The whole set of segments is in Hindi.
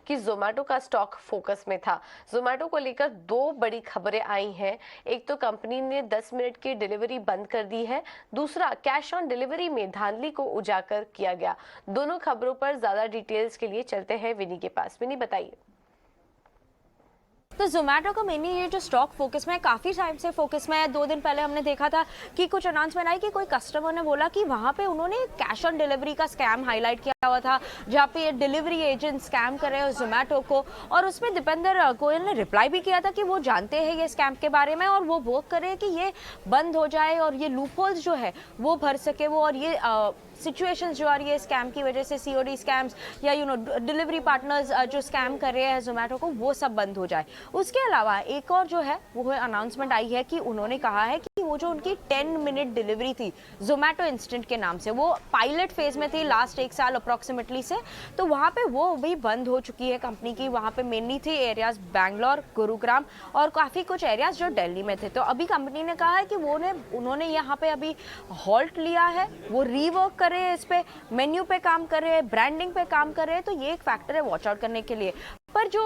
कि जोमेटो का स्टॉक फोकस में था। जोमेटो को लेकर दो बड़ी खबरें आई हैं। एक तो कंपनी ने 10 मिनट की डिलीवरी बंद कर दी है, दूसरा कैश ऑन डिलीवरी में धांधली को उजागर किया गया। दोनों खबरों पर ज्यादा डिटेल्स के लिए चलते हैं विनी के पास। विनी, बताइए। तो जोमेटो का मेनली ये जो स्टॉक फोकस में है, काफ़ी टाइम से फोकस में है। 2 दिन पहले हमने देखा था कि कुछ अनाउंसमेंट आई कि कोई कस्टमर ने बोला कि वहाँ पे उन्होंने कैश ऑन डिलीवरी का स्कैम हाईलाइट किया हुआ था, जहाँ पे डिलीवरी एजेंट स्कैम कर रहे हैं जोमेटो को। और उसमें दीपेंद्र गोयल ने रिप्लाई भी किया था कि वो जानते हैं ये स्कैम के बारे में और वो वर्क कर रहे हैं कि ये बंद हो जाए और ये लूपहोल्स जो है वो भर सके वो, और ये सिचुएशंस जो आ रही है स्कैम की वजह से, सीओडी स्कैम्स या डिलीवरी पार्टनर्स जो स्कैम कर रहे हैं जोमेटो को, वो सब बंद हो जाए। उसके अलावा एक और जो है वो अनाउंसमेंट आई है कि उन्होंने कहा है कि वो जो उनकी 10 मिनट डिलीवरी थी जोमेटो इंस्टेंट के नाम से, वो पायलट फेज में थी लास्ट 1 साल अप्रोक्सीमेटली से, तो वहाँ पे वो भी बंद हो चुकी है कंपनी की। वहाँ पे मेनली थे एरियाज बैंगलोर, गुरुग्राम और काफ़ी कुछ एरियाज जो दिल्ली में थे। तो अभी कंपनी ने कहा है कि उन्होंने यहाँ पे अभी हॉल्ट लिया है, वो रीवर्क कर रहे हैं, इस पे मेन्यू पे काम कर रहे हैं, ब्रांडिंग पे काम कर रहे हैं। तो ये एक फैक्टर है वॉच आउट करने के लिए। पर जो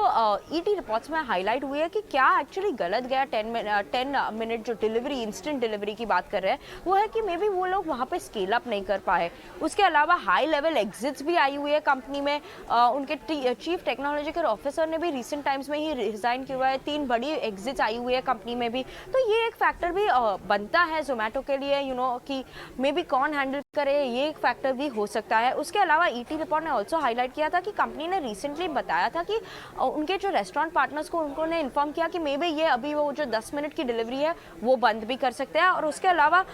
ईटी रिपोर्ट्स में हाईलाइट हुई है कि क्या एक्चुअली गलत गया, 10 मिनट जो डिलीवरी, इंस्टेंट डिलीवरी की बात कर रहे हैं, वो है कि मे बी वो लोग वहाँ पे स्केल अप नहीं कर पाए। उसके अलावा हाई लेवल एग्जिट्स भी आई हुई है कंपनी में। उनके चीफ टेक्नोलॉजिकल ऑफिसर ने भी रिसेंट टाइम्स में ही रिजाइन किया हुआ है। 3 बड़ी एग्जिट्स आई हुई है कंपनी में भी। तो ये एक फैक्टर भी बनता है जोमेटो के लिए, कि मे बी कौन हैंडल करे, ये एक फैक्टर भी हो सकता है। उसके अलावा ईटी रिपोर्ट ने ऑल्सो हाईलाइट किया था कि कंपनी ने रिसेंटली बताया था कि उनके जो रेस्टोरेंट पार्टनर्स को उन्होंने इन्फॉर्म किया कि मे बी ये अभी वो जो 10 मिनट की डिलीवरी है वो बंद भी कर सकते हैं। और उसके अलावा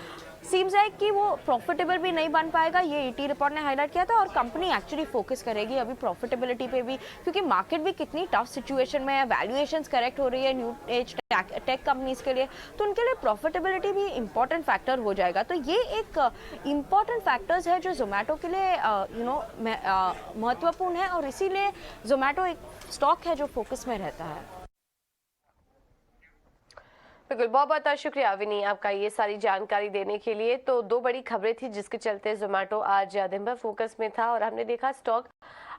सीम्स है कि वो प्रॉफिटेबल भी नहीं बन पाएगा, ये ईटी रिपोर्ट ने हाईलाइट किया था। और कंपनी एक्चुअली फोकस करेगी अभी प्रॉफिटेबिलिटी पे भी, क्योंकि मार्केट भी कितनी टफ सिचुएशन में है, वैल्यूएशंस करेक्ट हो रही है न्यू एज टेक कंपनीज के लिए, तो उनके लिए प्रॉफिटेबिलिटी भी इंपॉर्टेंट फैक्टर हो जाएगा। तो ये एक इंपॉर्टेंट फैक्टर्स है जो जोमेटो के लिए महत्वपूर्ण है, और इसीलिए जोमेटो एक स्टॉक है जो फोकस में रहता है। बिल्कुल, बहुत बहुत शुक्रिया विनी आपका ये सारी जानकारी देने के लिए। तो दो बड़ी खबरें थी जिसके चलते जोमेटो आज दिन भर फोकस में था, और हमने देखा स्टॉक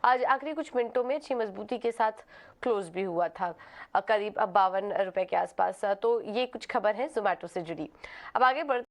आज आखिरी कुछ मिनटों में अच्छी मजबूती के साथ क्लोज भी हुआ था, करीब 52 रुपए के आसपास। तो ये कुछ खबर है जोमेटो से जुड़ी। अब आगे बढ़ते